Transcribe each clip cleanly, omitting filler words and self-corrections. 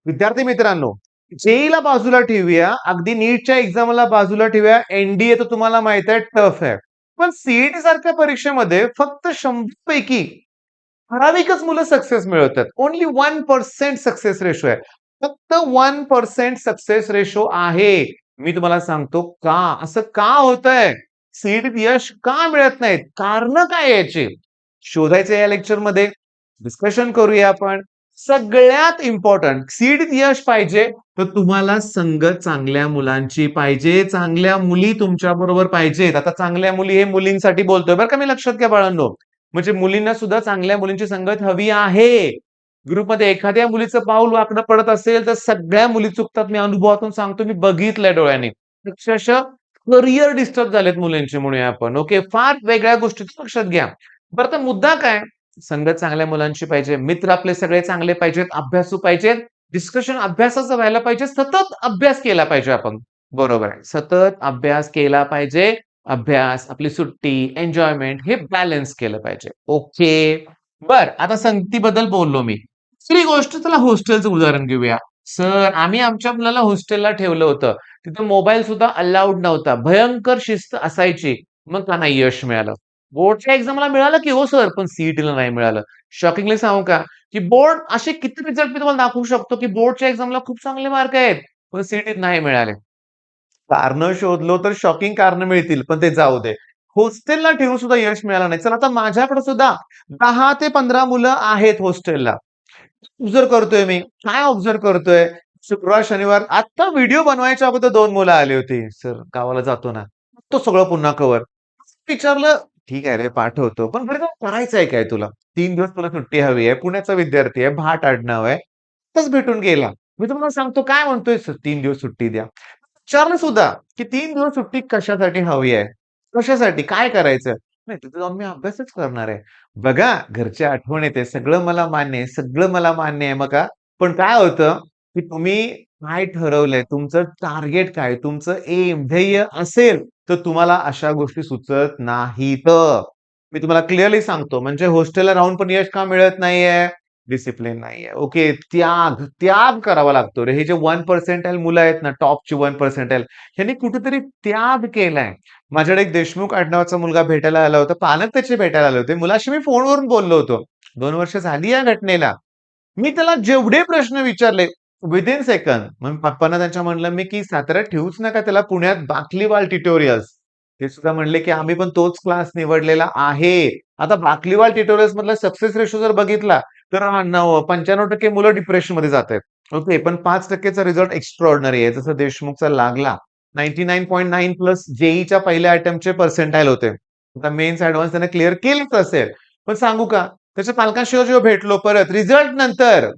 विद्यार्थी मित्रांनो, जेईला बाजूला ठेवूया, अगदी नीटच्या एक्झामला बाजूला ठेवूया. एनडीए तर तुम्हाला माहित आहे टफ आहे. पण सीईटी सारख्या परीक्षेमध्ये फक्त 100 पैकी ठराविकच मुलं सक्सेस मिळवतात. ओन्ली 1% सक्सेस रेशो आहे. फक्त 1% सक्सेस रेशो आहे. मी तुम्हाला सांगतो का? असं का होतंय? सीईटीत यश का मिळत नाहीत? कारणं काय याची? शोधायचं या लेक्चरमध्ये. डिस्कशन करूया आपण. सगळ्यात इम्पोर्टंट सीईटीत यश पाहिजे तर तुम्हाला संगत चांगल्या मुलांची पाहिजे. चांगल्या मुली तुमच्याबरोबर पाहिजेत. आता चांगल्या मुली हे मुलींसाठी बोलतोय बरं का मी, लक्षात घ्या बाळांनो. म्हणजे मुलींना सुद्धा चांगल्या मुलींची संगत हवी आहे. ग्रुपमध्ये एखाद्या मुलीचं पाऊल वाकडं पडत असेल तर सगळ्या मुली चुकतात. मी अनुभवातून सांगतो, मी बघितलंय डोळ्याने. अक्षरशः करिअर डिस्टर्ब झालेत मुलींचे म्हणूया आपण. ओके, फार वेगळ्या गोष्टी लक्षात घ्या. बरं, तर मुद्दा काय? संगत चांगल्या मुलांची पाहिजे, मित्र आपले सगळे चांगले पाहिजेत, अभ्यासू पाहिजेत, डिस्कशन अभ्यासाचं व्हायला पाहिजे, सतत अभ्यास केला पाहिजे आपण. बरोबर आहे. सतत अभ्यास केला पाहिजे. अभ्यास, आपली सुट्टी, एन्जॉयमेंट हे बॅलन्स केलं पाहिजे. ओके. बर, आता संगतीबद्दल बोललो मी. दुसरी गोष्ट, चला हॉस्टेलचं उदाहरण घेऊया. सर, आम्ही आमच्या मुलाला हॉस्टेलला ठेवलं होतं. तिथं मोबाईल सुद्धा अलाउड नव्हता. भयंकर शिस्त असायची. मग का नाही यश मिळालं? बोर्डच्या एक्झामला मिळालं की हो सर, पण सीईटीला नाही मिळालं. शॉकिंगली सांगू का, की बोर्ड असे किती रिझल्ट मी तुम्हाला दाखवू शकतो, की बोर्डच्या एक्झामला खूप चांगले मार्क आहेत, पण सीईटीत नाही मिळाले. कारणं शोधलो तर शॉकिंग कारणं मिळतील, पण ते जाऊ दे. हॉस्टेलला ठेवून सुद्धा यश मिळालं नाही. चला, आता माझ्याकडे सुद्धा 10 ते 15 मुलं आहेत हॉस्टेलला. ऑब्झर्व्ह करतोय मी. काय ऑब्झर्व्ह करतोय? शुक्रवार, शनिवार आता व्हिडिओ बनवायच्या अगोदर 2 मुलं आली होती. "सर, गावाला जातो ना." तो सगळं पुन्हा कव्हर. विचारलं, "ठीक आहे रे, पाठवतो. पण खरं करायचंय काय तुला? 3 दिवस तुला सुट्टी हवी आहे. पुण्याचा विद्यार्थी आहे, भाट आडनाव आहे." आत्ताच भेटून गेला. मी तुम्हाला सांगतो, काय म्हणतोय, "सर, 3 दिवस सुट्टी द्या." विचारलं सुद्धा, की 3 दिवस सुट्टी कशासाठी हवी आहे? कशासाठी? काय करायचं? नाही, तिथे जाऊन मी अभ्यासच करणार आहे. बघा, घरची आठवण येते. सगळं मला मान्य आहे. सगळं मला मान्य आहे बघा. पण काय होतं, की तुम्ही काय ठरवलंय? तुमचं टार्गेट काय? तुमचं एम, ध्येय असेल, तर तुम्हाला अशा गोष्टी सुचत नाहीत. मी तुम्हाला क्लिअरली सांगतो. म्हणजे हॉस्टेलला राहून पण यश का मिळत नाहीये? डिसिप्लिन नाहीये. ओके, त्याग, त्याग करावा लागतो रे. हे जे 1 पर्सेंटाइल मुलं आहेत ना, टॉपची 1 पर्सेंटाइल, ह्यांनी कुठेतरी त्याग केलाय. माझ्याकडे एक देशमुख आडनावाचा मुलगा भेटायला आला होता. पालक त्याचे भेटायला आले होते. मुलाशी मी फोनवरून बोललो होतो. 2 वर्ष झाली या घटनेला. मी त्याला जेवढे प्रश्न विचारले विथिन सेकंद. मग पप्पांना त्यांच्या म्हणलं मी, की "साताऱ्यात ठेवूच नका त्याला, पुण्यात बाकलीवाल ट्युटोरियल्स." ते सुद्धा म्हणले, की "आम्ही पण तोच क्लास निवडलेला आहे." आता बाकलीवाल ट्युटोरियल्स मधला सक्सेस रेशो जर बघितला, तर 95% मुलं डिप्रेशनमध्ये जातायत. ओके. पण 5% चा रिझल्ट एक्स्ट्राऑर्डिनरी आहे. जसं देशमुखचा लागला. 99.9 प्लस जेईच्या पहिल्या अटेम्प्टचे पर्सेंटाइल होते. आता मेन्स, ॲडव्हान्स त्याने क्लिअर केलेच असेल. पण सांगू का, त्याच्या पालकांशी जेव्हा भेटलो परत रिझल्ट नंतर,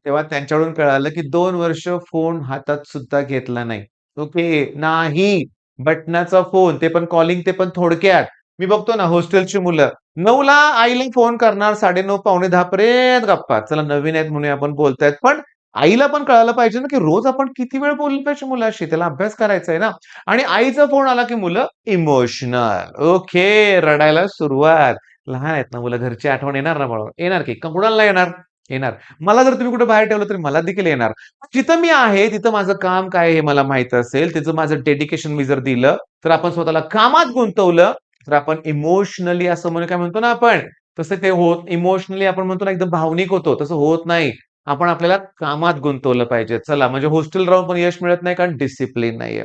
तेव्हा त्यांच्याकडून कळालं, की 2 वर्ष फोन हातात सुद्धा घेतला नाही. ओके. नाही. बटनाचा फोन, ते पण कॉलिंग, ते पण थोडक्यात. मी बघतो ना हॉस्टेलची मुलं 9ला आईला फोन करणार, 9:30 पावणे 10 पर्यंत गप्पा. चला, नवीन आहेत म्हणून आपण बोलतायत. पण आईला पण कळायला पाहिजे ना, की रोज आपण किती वेळ बोललं पाहिजे मुलाशी. त्याला अभ्यास करायचा आहे ना. आणि आईचा फोन आला, की मुलं इमोशनल. ओके, रडायला सुरुवात. लहान आहेत ना मुलं, घरची आठवण येणार ना बाळावर. येणार की कुणाला नाही येणार? येणार. मला जर तुम्ही कुठे बाहेर ठेवलं तरी मला देखील येणार. जिथं मी आहे तिथं माझं काम काय आहे हे मला माहीत असेल. त्याचं माझं डेडिकेशन मी जर दिलं, तर आपण स्वतःला कामात गुंतवलं, तर आपण इमोशनली असं म्हणून काय म्हणतो ना आपण, तसं ते होत इमोशनली आपण म्हणतो ना एकदम भावनिक होतो, तसं होत नाही. आपण आपल्याला कामात गुंतवलं पाहिजे. चला, म्हणजे हॉस्टेल राहून पण यश मिळत नाही कारण डिसिप्लिन नाहीये.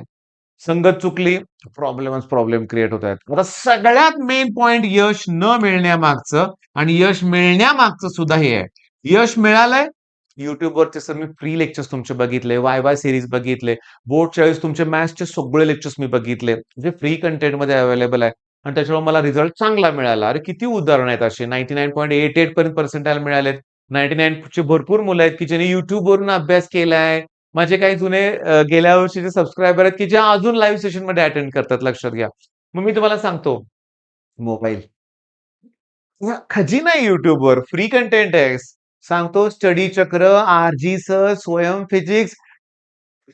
संगत चुकली, प्रॉब्लेमच प्रॉब्लेम क्रिएट होत आहेत. आता सगळ्यात मेन पॉइंट यश न मिळण्यामागचं आणि यश मिळण्यामागचं सुद्धा हे आहे. यश मिळालंय, YouTubeवरचे सर मी फ्री लेक्चर्स तुमचे बघितले, वाय-वाय सीरीज बघितले, बोर्डच्या वेळेस तुमचे मॅथ्सचे सगळे लेक्चर्स मी बघितले. जे फ्री कंटेंटमध्ये अवेलेबल आहे आणि त्याच्यामुळे मला रिझल्ट चांगला मिळाला. अरे किती उदाहरण आहेत असे 99.88 पर्यंत पर्सेंटाइल मिळालेत. 99 ची भरपूर मुलं आहेत, की ज्यांनी YouTubeवरून अभ्यास केलाय. माझे काही जुने गेल्या वर्षीचे सबस्क्रायबर आहेत, की जे अजून लाईव्ह सेशनमध्ये अटेंड करतात, लक्षात घ्या. मग मी तुम्हाला सांगतो, मोबाईल खजिना आहे YouTubeवर, फ्री कंटेंट आहे. सांगतो स्टडी चक्र, आर-जी सर, स्वयं फिजिक्स,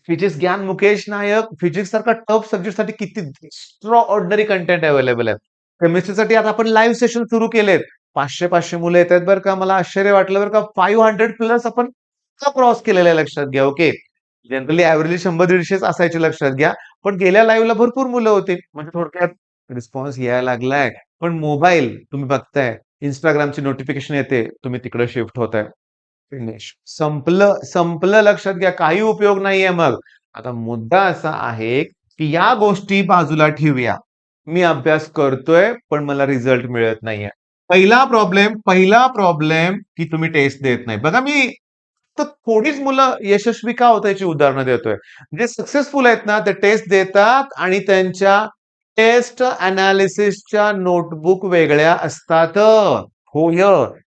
फिजिक्स ज्ञान मुकेश नायक, फिजिक्स सारखा टफ सब्जेक्टसाठी किती एक्स्ट्रा ऑर्डिनरी कंटेंट अवेलेबल आहे. केमिस्ट्रीसाठी आता आपण लाईव्ह सेशन सुरू केलेत. 500-500 मुलं येतायत बरं का. मला आश्चर्य वाटलं बरं का. 500 प्लस आपण क्रॉस केलेला आहे लक्षात घ्या. ओके. जनरली एव्हरेजली 100-150च असायचे लक्षात घ्या. पण गेल्या लाईव्हला भरपूर मुलं होती. म्हणजे थोडक्यात रिस्पॉन्स यायला लागलाय. पण मोबाईल तुम्ही बघताय, Instagramची नोटिफिकेशन येते, तुम्ही तिकडे शिफ्ट होताय. फिनिश. संपलं लक्षात घ्या. काही उपयोग नाहीये मग. आता मुद्दा असा आहे, की या गोष्टी बाजूला ठेवूया. मी अभ्यास करतोय, पण मला रिझल्ट मिळत नाहीये. पहिला प्रॉब्लेम की तुम्ही टेस्ट देत नाही. बघा मी तर थोडीच मुलं यशस्वी का होतात याची उदाहरणं देतोय. जे सक्सेसफुल आहेत ना, ते टेस्ट देतात आणि त्यांच्या टेस्ट एनालिसिसच्या नोटबुक वेगळ्या असतात. होय.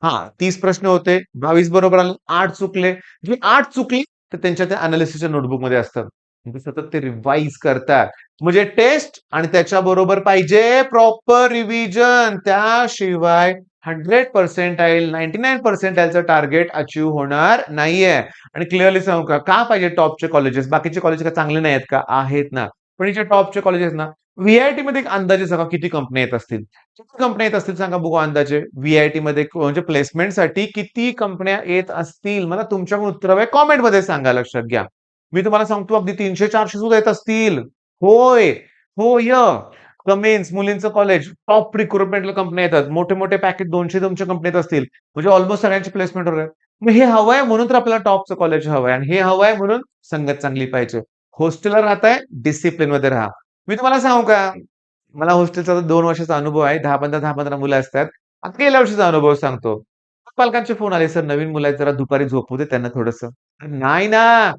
हां, 30 प्रश्न होते, 22 बरोबर आले, 8 चुकले. जे 8 चुकली, तर त्यांच्या त्या एनालिसिसच्या नोटबुकमध्ये असतात. म्हणजे सतत ते रिवाईज करतात. म्हणजे टेस्ट आणि त्याच्याबरोबर पाहिजे प्रॉपर रिव्हिजन. त्याशिवाय 100 पर्सेंटाईल, 99 पर्सेंटाईलचं टार्गेट अचीव्ह होणार नाहीये. आणि क्लिअरली सांगू का, का पाहिजे टॉपचे कॉलेजेस? बाकीचे कॉलेज का चांगले नाही आहेत का? आहेत ना. पण हे जे टॉपचे कॉलेजेस ना, व्ही-आय-टी मध्ये एक अंदाजे सांगा किती कंपन्या येत असतील? किती कंपन्या येत असतील सांगा बघू अंदाजे? व्ही-आय-टी मध्ये म्हणजे प्लेसमेंटसाठी किती कंपन्या येत असतील? मला तुमच्याकडून उत्तर हवंय. कॉमेंटमध्ये सांगा लक्षात घ्या. मी तुम्हाला सांगतो अगदी 300-400 सुद्धा येत असतील. होय. होय. कमेन्स मुलींचं कॉलेज, टॉप रिक्रुटमेंटला कंपन्या येतात. मोठे-मोठे पॅकेज 200-200 कंपनीत असतील. म्हणजे ऑलमोस्ट सगळ्यांची प्लेसमेंट होणार. मग हे हवंय म्हणून तर आपल्याला टॉपचं कॉलेज हवंय आणि हे हवंय म्हणून संगत चांगली पाहिजे. हॉस्टेलला राहताय, डिसिप्लिनमध्ये राहा. मी तुम्हाला सांगू का? मला हॉस्टेलचा 2 वर्षाचा अनुभव आहे. 10-15 मुलं असतात. आता गेल्या वर्षीचा अनुभव सांगतो. पालकांचे फोन आले, "सर नवीन मुलं आहेत, जरा दुपारी झोपू दे त्यांना थोडंसं." नाही ना.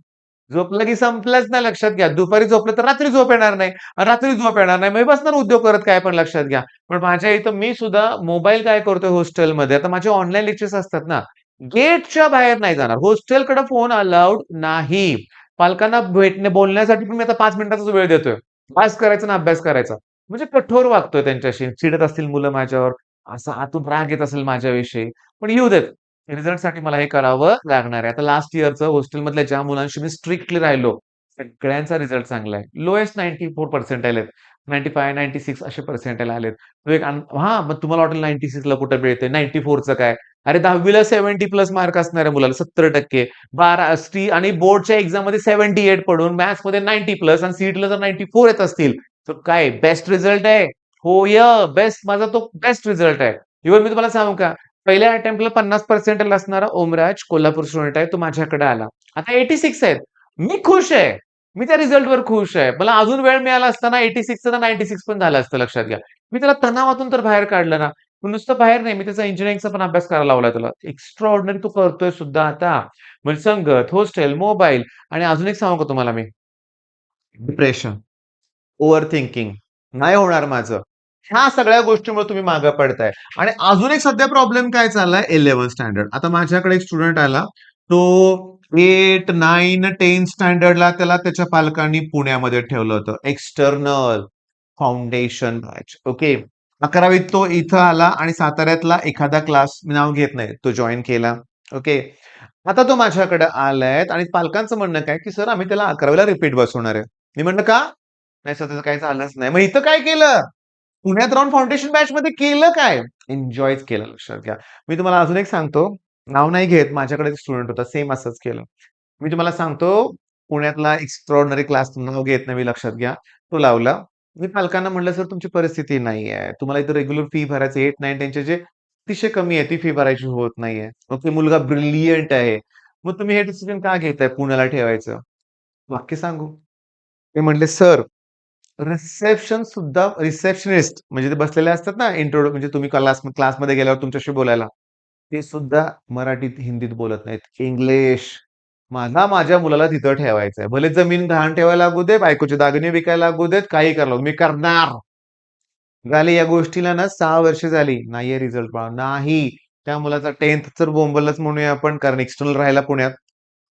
झोपलं की संपलंच ना लक्षात घ्या. दुपारी झोपलं तर रात्री झोप येणार नाही. रात्री झोप येणार नाही. मग बसणार उद्योग करत काय पण लक्षात घ्या. पण माझ्या इथं मी सुद्धा मोबाईल काय करतोय हॉस्टेलमध्ये, आता माझे ऑनलाईन लेक्चर्स असतात ना, गेटच्या बाहेर नाही जाणार. हॉस्टेलकडे फोन अलाउड नाही. पालकांना बोलण्यासाठी पण मी आता 5 मिनिटाचाच वेळ देतोय. पास करायचा ना अभ्यास करायचा. म्हणजे कठोर वागतोय त्यांच्याशी. चिडत असतील मुलं माझ्यावर, असा आतून राग येत असेल माझ्याविषयी. पण येऊ देत. रिझल्टसाठी मला हे करावं लागणार आहे. आता लास्ट इयरचं हॉस्टेलमधल्या ज्या मुलांशी मी स्ट्रिक्टली राहिलो, सगळ्यांचा रिझल्ट चांगला आहे. लोएस्ट 94 पर्सेंटाइल आहेत. 95, 96 असे पर्सेंटाइल आलेत. तो एक हां, मग तुम्हाला वाटेल 96 ला कुठे मिळते? 94चं काय? अरे 10वी ला 70 प्लस मार्क असणाऱ्या मुलाला 70% 12 आणि बोर्डच्या एक्झाममध्ये 78 पडून मॅथ्समध्ये 90 प्लस आणि सीईटीला जर 94 येत असतील, तर काय बेस्ट रिझल्ट आहे? होय, बेस्ट माझा तो बेस्ट रिझल्ट आहे. इव्हन मी तुम्हाला सांगू का? पहिल्या अटेम्प्टला 50 पर्सेंटाइल असणारा ओमराज कोल्हापूर स्टुडंट आहे. तो माझ्याकडे आला. आता 86 आहेत. मी खुश आहे. मी त्या रिझल्टवर खुश आहे. मला अजून वेळ मिळाला असता 86चं तर 96 पण झालं असतं लक्षात घ्या. मी त्याला तणावातून तर बाहेर काढलं ना. नुसतं बाहेर नाही, मी त्याचा इंजिनिअरिंगचा पण अभ्यास करायला लावलाय त्याला. एक्स्ट्राऑर्डिनरी तो करतोय सुद्धा आता. म्हणजे संगत, हॉस्टेल, मोबाईल आणि अजून एक सांगू का तुम्हाला मी? डिप्रेशन, ओव्हर थिंकिंग नाही होणार माझं. ह्या सगळ्या गोष्टींमुळे तुम्ही मागे पडताय. आणि अजून एक सध्या प्रॉब्लेम काय चाललाय 11th स्टँडर्ड. आता माझ्याकडे एक स्टुडंट आला. तो 8, 9, 10 स्टँडर्डला त्याला त्याच्या पालकांनी पुण्यामध्ये ठेवलं होतं. External foundation batch. ओके. 11वीत तो इथं आला आणि साताऱ्यातला एखादा क्लास मी नाव घेत नाही. तो जॉइन केला. ओके. आता तो माझ्याकडे आलाय आणि पालकांचं म्हणणं काय, की "सर आम्ही त्याला 11वीला रिपीट बसवणार आहे." मी म्हटलं, "का?" "नाही सर त्याचं काही झालंच नाही." मग इथं काय केलं? पुण्यात राहून फाउंडेशन बॅचमध्ये केलं काय? एन्जॉयच केलं लक्षात घ्या. मी तुम्हाला अजून एक सांगतो, नाव नाही घेत. माझ्याकडे एक स्टुडंट होता सेम असंच केलं. मी तुम्हाला सांगतो पुण्यातला एक्स्ट्राऑर्डिनरी क्लास नाव घेत नाही मी लक्षात घ्या. तो लावला. मी पालकांना म्हटलं, "सर तुमची परिस्थिती नाही आहे. तुम्हाला इथं रेग्युलर फी भरायची 8, 9, 10चे जे अतिशय कमी आहे ती फी भरायची होत नाहीये. मग ते मुलगा ब्रिलियंट आहे. मग तुम्ही हे डिसिजन का घेताय पुण्याला ठेवायचं?" वाक्य सांगू? ते म्हटले, "सर रिसेप्शन सुद्धा रिसेप्शनिस्ट म्हणजे ते बसलेले असतात ना म्हणजे तुम्ही क्लासमध्ये गेल्यावर तुमच्याशी बोलायला. ते सुद्धा मराठीत, हिंदीत बोलत नाहीत. इंग्लिश. मला माझ्या मुलाला तिथं ठेवायचंय. भले जमीन गहाण ठेवायला लागू दे, बायकोचे दागिने विकायला लागू देत, काही करायला लागू दे. मी करणार. झाली या गोष्टीला ना 6 वर्ष झाली. नाहीये रिझल्ट पहा. नाही. त्या मुलाचा 10th तर बोंबललाच म्हणूया आपण कारण एक्सटर्नल राहायला पुण्यात.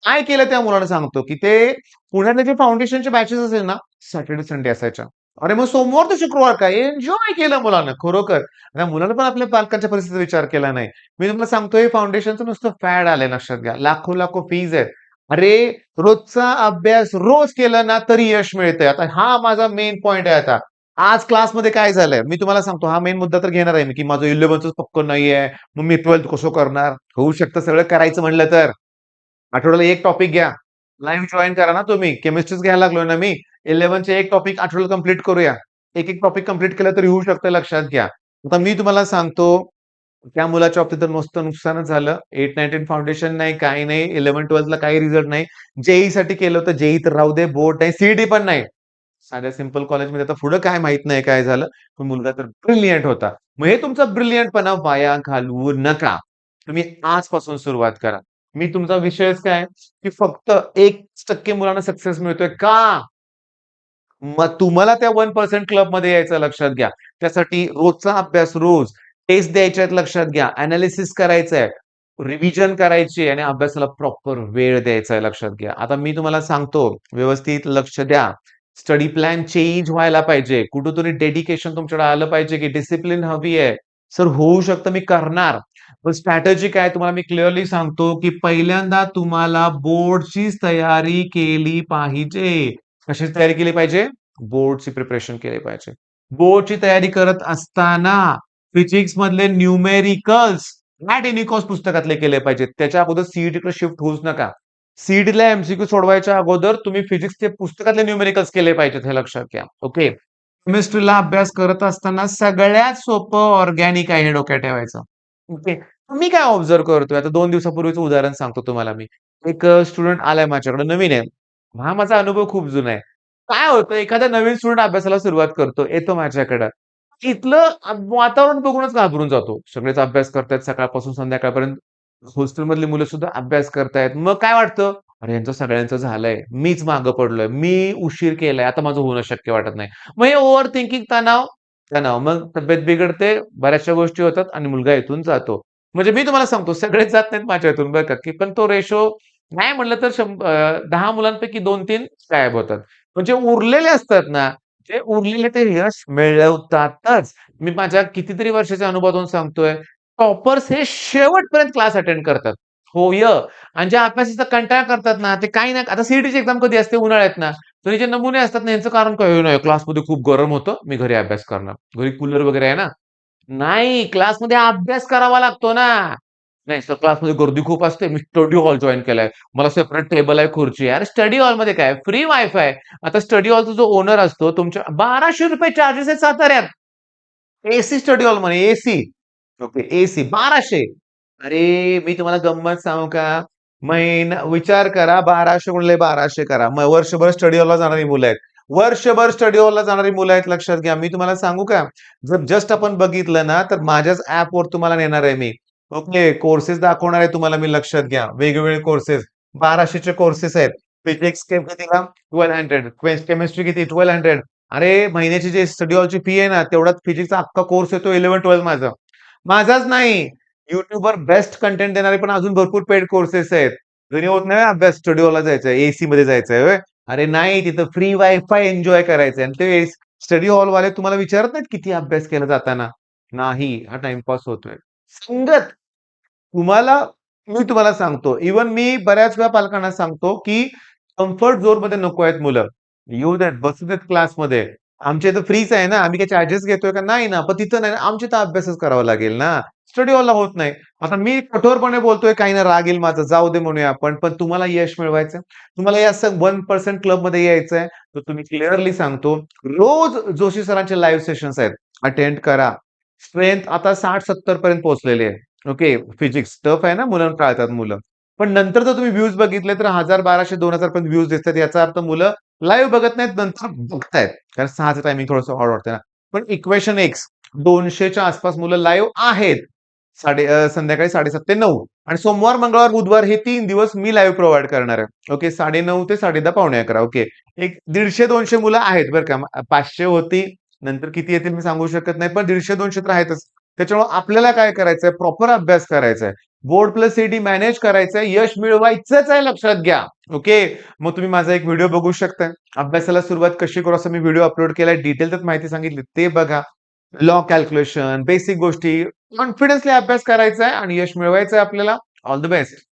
काय केलं त्या मुलानं सांगतो, की ते पुण्यातले जे फाउंडेशनचे बॅचेस असेल ना, सॅटर्डे, संडे असायच्या. अरे मग सोमवार ते शुक्रवार काय एन्जॉय केलं मुलानं खरोखर. त्या मुलानं पण आपल्या पालकांच्या परिस्थितीचा विचार केला नाही. मी तुम्हाला सांगतो हे फाउंडेशनचं नुसतं फॅड आलंय लक्षात घ्या. लाखो-लाखो फीज आहेत. अरे रोजचा अभ्यास रोज केला ना तरी यश मिळतंय. आता हा माझा मेन पॉइंट आहे आता. आज क्लासमध्ये काय झालंय? मी तुम्हाला सांगतो हा मेन मुद्दा तर घेणार आहे मी, की माझं 11thच पक्कं नाहीये. मग मी 12th कसं करणार? होऊ शकतं सगळं करायचं म्हणलं तर. आठवड्याला एक टॉपिक घ्या. लाईव्ह जॉइन करा ना तुम्ही. केमिस्ट्रीच घ्यायला लागलोय ना मी. 11चे एक टॉपिक आठवड्याला कंप्लीट करूया. एक टॉपिक कंप्लीट केलं तरी होऊ शकतं, लक्षात घ्या. आता मी तुम्हाला सांगतो, त्या मुलाच्या बाबतीत तर नुसतं नुकसानच झालं. 8-9-10 फाउंडेशन नाही, काही नाही. 11-12ला काही रिझल्ट नाही. जेईई साठी केलं होतं. जेईई तर राहू दे. बोर्ड नाही. सीईटी पण नाही. साध्या सिंपल कॉलेजमध्ये आता पुढं काय माहित नाही काय झालं. पण मुलगा तर ब्रिलियंट होता. मग हे तुमचा ब्रिलियंटपणा वाया घालवू नका. तुम्ही आजपासून सुरुवात करा. मी तुमचा विषयच काय, की फक्त 1% मुलांना सक्सेस मिळतोय का? मग तुम्हाला त्या 1% क्लबमध्ये यायचं, लक्षात घ्या. त्यासाठी रोजचा अभ्यास रोज, टेस्ट द्यायच्या आहेत, लक्षात घ्या. एनालिसिस करायचंय, रिव्हिजन करायची आणि अभ्यासाला प्रॉपर वेळ द्यायचा आहे, लक्षात घ्या. आता मी तुम्हाला सांगतो, व्यवस्थित लक्ष द्या. स्टडी प्लॅन चेंज व्हायला पाहिजे. कुठेतरी डेडिकेशन तुमच्याकडे आलं पाहिजे, की डिसिप्लिन हवी आहे. सर होऊ शकतं मी करणार. पण स्ट्रॅटेजी काय तुम्हाला मी क्लिअरली सांगतो, की पहिल्यांदा तुम्हाला बोर्डचीच तयारी केली पाहिजे. कशाची तयारी केली पाहिजे? बोर्डची प्रिपरेशन केली पाहिजे. बोर्डची तयारी करत असताना फिजिक्स मधले न्यूमेरिकल्स ॲट एनी कॉस्ट पुस्तकातले केले पाहिजेत. त्याच्या अगोदर सीईटीकडे शिफ्ट होऊच नका. सीईटीला एमसीक्यू सोडवायच्या अगोदर तुम्ही फिजिक्सचे पुस्तकातले न्यूमेरिकल्स केले पाहिजेत, हे लक्षात घ्या. ओके. केमिस्ट्रीला अभ्यास करत असताना सगळ्यात सोपं ऑर्गॅनिक आहे, हे डोक्यात ठेवायचं. ओके. मी काय ऑब्झर्व्ह करतोय, आता 2 दिवसापूर्वीचं उदाहरण सांगतो तुम्हाला मी. एक स्टुडंट आलाय माझ्याकडे, नवीन आहे. हा माझा अनुभव खूप जुना आहे. काय होतं, एखादा नवीन स्टुडंट अभ्यासाला सुरुवात करतो, येतो माझ्याकडं. इथलं वातावरण बघूनच घाबरून जातो. सगळेच अभ्यास करतायत सकाळपासून संध्याकाळपर्यंत. हॉस्टेलमधली मुलं सुद्धा अभ्यास करतायत. मग काय वाटतं, अरे यांचं सगळ्यांचं झालंय. मीच मागं पडलोय. मी उशीर केलाय. आता माझं होणं शक्य वाटत नाही. मग हे ओव्हर थिंकिंग, तणाव, तणाव. मग तब्येत बिघडते, बऱ्याचशा गोष्टी होतात आणि मुलगा इथून जातो. म्हणजे मी तुम्हाला सांगतो, सगळेच जात नाहीत माझ्या इथून बरं का, की पण तो रेशो नाही म्हटलं तर 10 मुलांपैकी 2-3 गायब होतात. म्हणजे उरलेले असतात ना, जे उरलेले ते यश मिळवतातच. मी माझ्या कितीतरी वर्षाच्या अनुभवातून सांगतोय, टॉपर्स हे शेवटपर्यंत क्लास अटेंड करतात. होय. आणि जे अभ्यासाचा कंटाळा करतात ना, ते काही नाही. आता सीईटीची एक्झाम कधी असते? उन्हाळ्यात ना. तर जे नमुने असतात ना, यांचं कारण काय? नाही, क्लासमध्ये खूप गरम होतं, मी घरी अभ्यास करणार. घरी कूलर वगैरे आहे ना. नाही, क्लासमध्ये अभ्यास करावा लागतो ना. नाही सर, क्लासमध्ये गर्दी खूप असते. मी स्टडी हॉल जॉइन केलाय. मला सेपरेट टेबल आहे, खुर्ची आहे. अरे स्टडी हॉलमध्ये काय फ्री वायफाय. आता स्टडी हॉलचा जो ओनर असतो तुमच्या ₹1200 चार्जेस आहेत साताऱ्यात. एसी स्टडी हॉल म्हणे, एसी. Okay, AC 1200. अरे मी तुम्हाला गंमत सांगू का? विचार करा, 1200 गुणिले 1200 करा. मग वर्षभर स्टडी हॉलला जाणारी मुलं आहेत. वर्षभर स्टडी हॉलला जाणारी मुलं आहेत, लक्षात घ्या. मी तुम्हाला सांगू का? जर जस्ट आपण बघितलं ना, तर माझ्याच ॲपवर तुम्हाला नेणार आहे मी. ओके, कोर्सेस दाखवणार आहे तुम्हाला मी, लक्षात घ्या. वेगवेगळे कोर्सेस. 1200चे कोर्सेस आहेत. फिजिक्स कितीला? 1200. केमिस्ट्री किती? 1200. अरे महिन्याची जी स्टडी हॉलची फी आहे ना, तेवढाच फिजिक्सचा अख्खा कोर्स येतो 11-12 माझा. माझाच नाही. YouTubeवर बेस्ट कंटेंट देणारे पण अजून भरपूर पेड कोर्सेस आहेत. घरी होत नाही अभ्यास, स्टडी हॉलला जायचंय, एसीमध्ये जायचंय होय? अरे नाही, तिथं फ्री वायफाय एन्जॉय करायचंय आणि ते स्टडी हॉलवाले तुम्हाला विचारत नाहीत किती अभ्यास केला जाताना. नाही, हा टाईमपास होतोय. संगत तुम्हाला मी तुम्हाला सांगतो, इव्हन मी बऱ्याच वेळा पालकांना सांगतो, की कम्फर्ट झोनमध्ये नको आहेत मुलं. येऊ देत, बसू देत क्लासमध्ये. आमच्या इथं फ्रीच आहे ना, आम्ही काही चार्जेस घेतोय का? नाही ना. पण तिथं नाही ना, आमच्या इथं अभ्यासच करावा लागेल ना. स्टडी हॉलला होत नाही. आता मी कठोरपणे बोलतोय, काही ना राग येईल माझा, जाऊ दे म्हणूया आपण. पण तुम्हाला यश मिळवायचं, तुम्हाला या 1% क्लबमध्ये यायचंय, तर तुम्ही क्लिअरली सांगतो, रोज जोशी सरांचे लाईव्ह सेशन्स आहेत, अटेंड करा. स्ट्रेंथ आता 60-70 पर्यंत पोहोचलेली आहे. ओके, फिजिक्स टफ आहे ना, मुलं टाळतात मुलं. पण नंतर जर तुम्ही व्ह्यूज बघितले तर 1000, 1200, 2000 पर्यंत व्ह्यूज दिसतात. याचा अर्थ मुलं लाईव्ह बघत नाहीत, नंतर बघतायत. कारण 6चं टायमिंग थोडंसं ऑड वाटतं ना. पण इक्वेशन एक्स 200च्या आसपास मुलं लाईव्ह आहेत. संध्याकाळी 7:30 ते 9 आणि सोमवार, मंगळवार, बुधवार हे 3 दिवस मी लाईव्ह प्रोव्हाईड करणार आहे. ओके, 9:30 ते 10:30, पावणे 11. ओके. एक 150-200 मुलं आहेत बरं का. 500 होती, नंतर किती येतील मी सांगू शकत नाही. पण 150-200 तर आहेतच. त्याच्यामुळे आपल्याला काय करायचंय? प्रॉपर अभ्यास करायचा आहे. बोर्ड प्लस सीईटी मॅनेज करायचंय. यश मिळवायचंच आहे, लक्षात घ्या. ओके. मग तुम्ही माझा एक व्हिडिओ बघू शकता. अभ्यासाला सुरुवात कशी करू असं मी व्हिडिओ अपलोड केलाय. डिटेल त्यात माहिती सांगितली, ते बघा. लॉ कॅल्क्युलेशन, बेसिक गोष्टी, कॉन्फिडन्सली अभ्यास करायचा आहे आणि यश मिळवायचं आहे आपल्याला. All the best.